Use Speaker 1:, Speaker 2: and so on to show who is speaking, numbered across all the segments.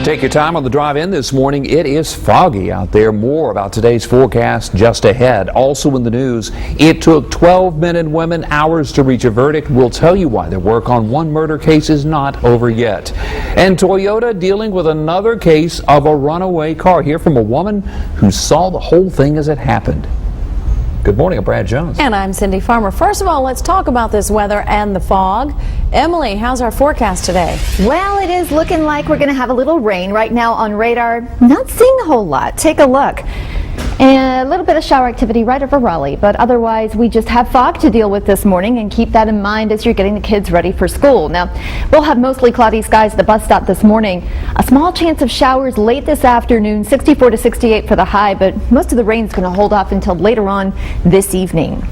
Speaker 1: Take your time on the drive in this morning. It is foggy out there. More about today's forecast just ahead. Also in the news, it took 12 men and women hours to reach a verdict. We'll tell you why their work on one murder case is not over yet. And Toyota dealing with another case of a runaway car. Hear from a woman who saw the whole thing as it happened. Good morning, I'm Brad Jones.
Speaker 2: And I'm Cindy Farmer. First of all, let's talk about this weather and the fog. Emily, how's our forecast today?
Speaker 3: Well, it is looking like we're going to have a little rain right now on radar. Not seeing a whole lot. Take a look. And a little bit of shower activity right over Raleigh, but otherwise we just have fog to deal with this morning, and keep that in mind as you're getting the kids ready for school. Now, we'll have mostly cloudy skies at the bus stop this morning. A small chance of showers late this afternoon, 64 to 68 for the high, but most of the rain is going to hold off until later on this evening.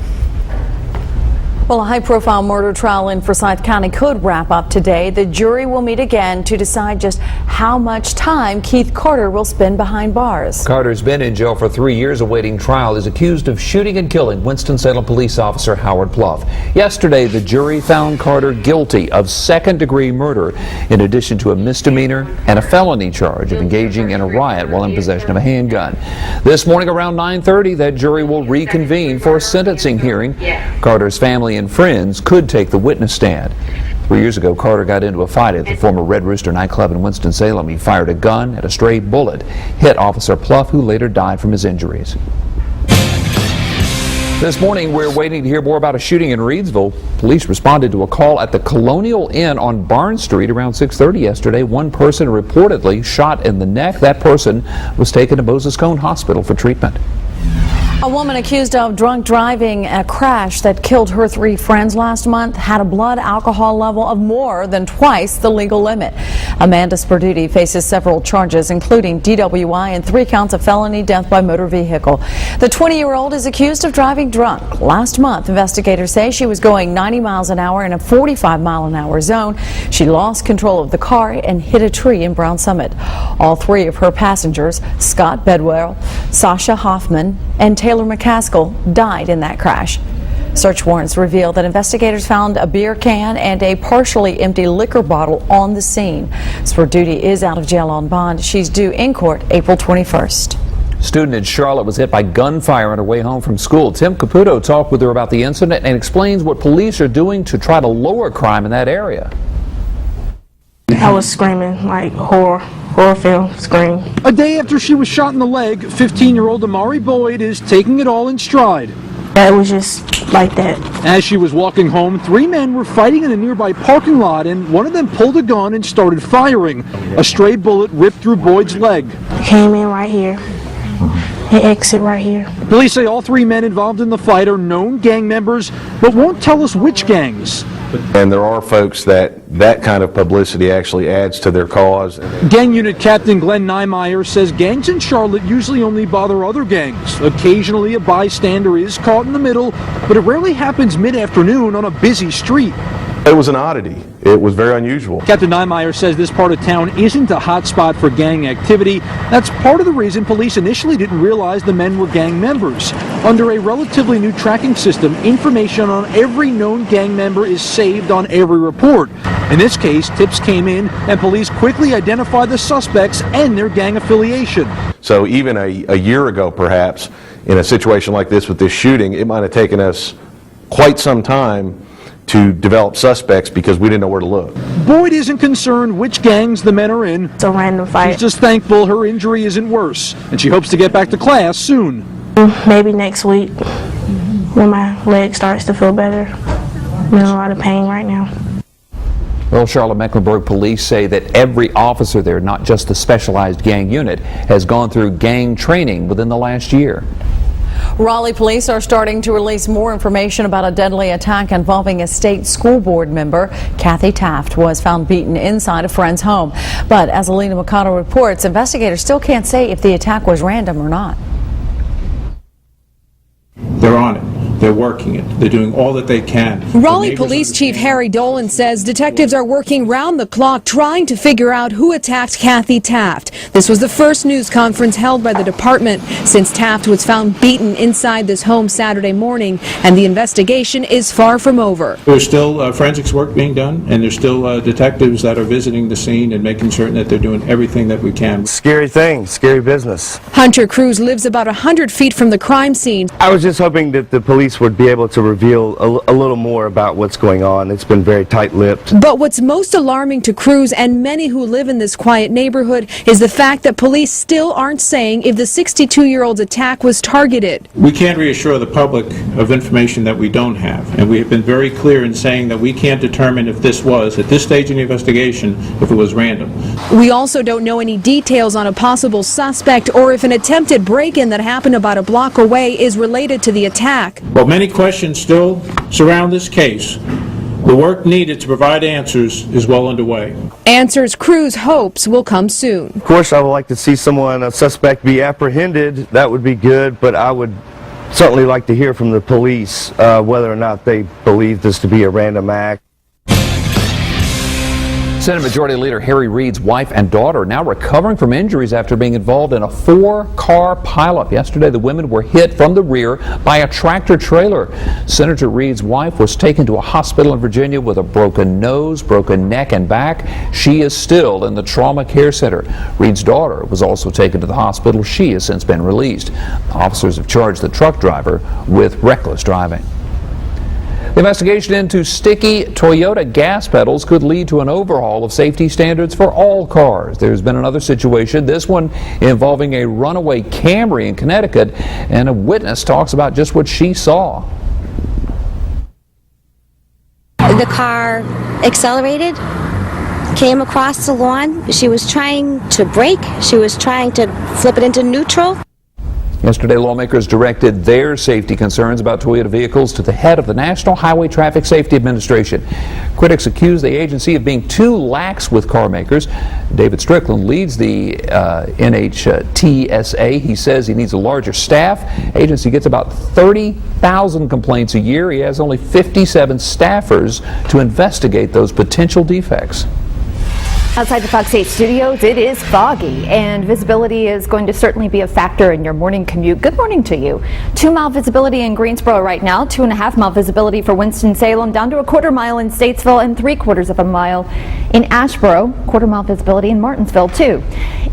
Speaker 2: Well, a high-profile murder trial in Forsyth County could wrap up today. The jury will meet again to decide just how much time Keith Carter will spend behind bars.
Speaker 1: Carter's been in jail for 3 years awaiting trial. Is accused of shooting and killing Winston-Salem police officer Howard Pluff. Yesterday, the jury found Carter guilty of second-degree murder, in addition to a misdemeanor and a felony charge of engaging in a riot while in possession of a handgun. This morning around 9:30, that jury will reconvene for a sentencing hearing. Carter's family and friends could take the witness stand. 3 years ago, Carter got into a fight at the former Red Rooster nightclub in Winston-Salem. He fired a gun at a stray bullet, hit Officer Pluff, who later died from his injuries. This morning, we're waiting to hear more about a shooting in Reidsville. Police responded to a call at the Colonial Inn on Barn Street around 6:30 yesterday. One person reportedly shot in the neck. That person was taken to Moses Cone Hospital for treatment.
Speaker 2: A woman accused of drunk driving a crash that killed her 3 friends last month had a blood alcohol level of more than twice the legal limit. Amanda Sperduti faces several charges, including DWI and 3 counts of felony death by motor vehicle. The 20-year-old is accused of driving drunk. Last month, investigators say she was going 90 miles an hour in a 45-mile-an-hour zone. She lost control of the car and hit a tree in Brown Summit. All 3 of her passengers, Scott Bedwell, Sasha Hoffman, and Taylor McCaskill, died in that crash. Search warrants reveal that investigators found a beer can and a partially empty liquor bottle on the scene. Sperduti is out of jail on bond. She's due in court April 21st.
Speaker 1: Student in Charlotte was hit by gunfire on her way home from school. Tim Caputo talked with her about the incident and explains what police are doing to try to lower crime in that area.
Speaker 4: I was screaming like horror film scream.
Speaker 5: A day after she was shot in the leg, 15-year-old Amari Boyd is taking it all in stride.
Speaker 4: It was just like that.
Speaker 5: As she was walking home, 3 men were fighting in a nearby parking lot, and one of them pulled a gun and started firing. A stray bullet ripped through Boyd's leg.
Speaker 4: It came in right here. It exit right here.
Speaker 5: Police say all 3 men involved in the fight are known gang members, but won't tell us which gangs.
Speaker 6: And there are folks that kind of publicity actually adds to their cause.
Speaker 5: Gang Unit Captain Glenn Niemeyer says gangs in Charlotte usually only bother other gangs. Occasionally a bystander is caught in the middle, but it rarely happens mid-afternoon on a busy street.
Speaker 6: It was an oddity. It was very unusual.
Speaker 5: Captain Niemeyer says this part of town isn't a hot spot for gang activity. That's part of the reason police initially didn't realize the men were gang members. Under a relatively new tracking system, information on every known gang member is saved on every report. In this case, tips came in and police quickly identified the suspects and their gang affiliation.
Speaker 6: So even a year ago, perhaps, in a situation like this with this shooting, it might have taken us quite some time to develop suspects because we didn't know where to look.
Speaker 5: Boyd isn't concerned which gangs the men are in.
Speaker 4: It's a random fight.
Speaker 5: She's just thankful her injury isn't worse, and she hopes to get back to class soon.
Speaker 4: Maybe next week when my leg starts to feel better. I'm in a lot of pain right now.
Speaker 1: Well, Charlotte-Mecklenburg police say that every officer there, not just the specialized gang unit, has gone through gang training within the last year.
Speaker 2: Raleigh police are starting to release more information about a deadly attack involving a state school board member. Kathy Taft was found beaten inside a friend's home. But as Alina Mikado reports, investigators still can't say if the attack was random or not.
Speaker 7: They're on it. They're working it. They're doing all that they can.
Speaker 8: Raleigh Police Chief Harry Dolan says detectives are working round the clock trying to figure out who attacked Kathy Taft. This was the first news conference held by the department since Taft was found beaten inside this home Saturday morning, and the investigation is far from over.
Speaker 7: There's still forensics work being done, and there's still detectives that are visiting the scene and making certain that they're doing everything that we can.
Speaker 9: Scary thing, scary business.
Speaker 8: Hunter Cruz lives about 100 feet from the crime scene.
Speaker 9: I was just hoping that the police would be able to reveal a little more about what's going on. It's been very tight-lipped.
Speaker 8: But what's most alarming to Cruz and many who live in this quiet neighborhood is the fact that police still aren't saying if the 62-year-old's attack was targeted.
Speaker 7: We can't reassure the public of information that we don't have, and we have been very clear in saying that we can't determine if this was, at this stage in the investigation, if it was random.
Speaker 8: We also don't know any details on a possible suspect or if an attempted break-in that happened about a block away is related to the attack.
Speaker 7: While many questions still surround this case, the work needed to provide answers is well underway.
Speaker 8: Answers Cruz hopes will come soon.
Speaker 9: Of course, I would like to see a suspect be apprehended. That would be good, but I would certainly like to hear from the police whether or not they believe this to be a random act.
Speaker 1: Senate Majority Leader Harry Reid's wife and daughter now recovering from injuries after being involved in a 4-car pileup. Yesterday, the women were hit from the rear by a tractor trailer. Senator Reid's wife was taken to a hospital in Virginia with a broken nose, broken neck and back. She is still in the trauma care center. Reid's daughter was also taken to the hospital. She has since been released. Officers have charged the truck driver with reckless driving. The investigation into sticky Toyota gas pedals could lead to an overhaul of safety standards for all cars. There's been another situation, this one involving a runaway Camry in Connecticut, and a witness talks about just what she saw.
Speaker 10: The car accelerated, came across the lawn. She was trying to brake. She was trying to flip it into neutral.
Speaker 1: Yesterday, lawmakers directed their safety concerns about Toyota vehicles to the head of the National Highway Traffic Safety Administration. Critics accuse the agency of being too lax with car makers. David Strickland leads the NHTSA. He says he needs a larger staff. Agency gets about 30,000 complaints a year. He has only 57 staffers to investigate those potential defects.
Speaker 3: Outside the Fox 8 studios, it is foggy, and visibility is going to certainly be a factor in your morning commute. Good morning to you. 2-mile visibility in Greensboro right now, 2.5-mile visibility for Winston-Salem, down to a 1/4 mile in Statesville, and 3/4 of a mile in Asheboro. 1/4 mile visibility in Martinsville, too.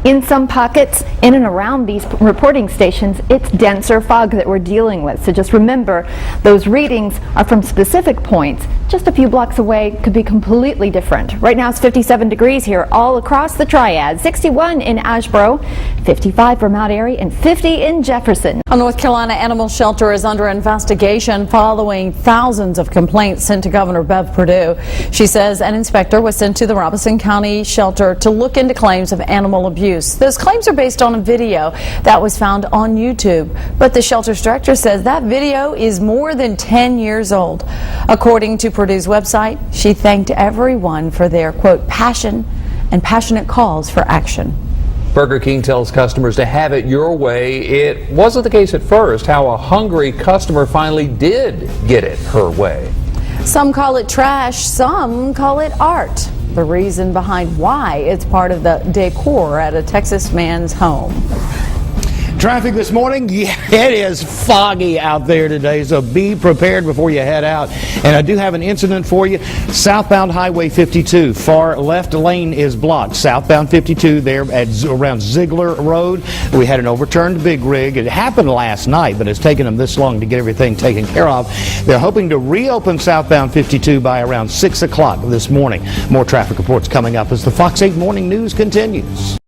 Speaker 3: In some pockets in and around these reporting stations, it's denser fog that we're dealing with. So just remember, those readings are from specific points. Just a few blocks away could be completely different. Right now it's 57 degrees here all across the Triad. 61 in Asheboro, 55 for Mount Airy, and 50 in Jefferson.
Speaker 2: A North Carolina animal shelter is under investigation following thousands of complaints sent to Governor Bev Perdue. She says an inspector was sent to the Robeson County shelter to look into claims of animal abuse. Those claims are based on a video that was found on YouTube, but the shelter's director says that video is more than 10 years old. According to Purdue's website, she thanked everyone for their, quote, passion and passionate calls for action.
Speaker 1: Burger King tells customers to have it your way. It wasn't the case at first. How a hungry customer finally did get it her way.
Speaker 2: Some call it trash, some call it art. The reason behind why it's part of the decor at a Texas man's home.
Speaker 11: Traffic this morning, yeah, it is foggy out there today, so be prepared before you head out. And I do have an incident for you. Southbound Highway 52, far left lane is blocked. Southbound 52 there at around Ziegler Road. We had an overturned big rig. It happened last night, but it's taken them this long to get everything taken care of. They're hoping to reopen southbound 52 by around 6 o'clock this morning. More traffic reports coming up as the Fox 8 Morning News continues.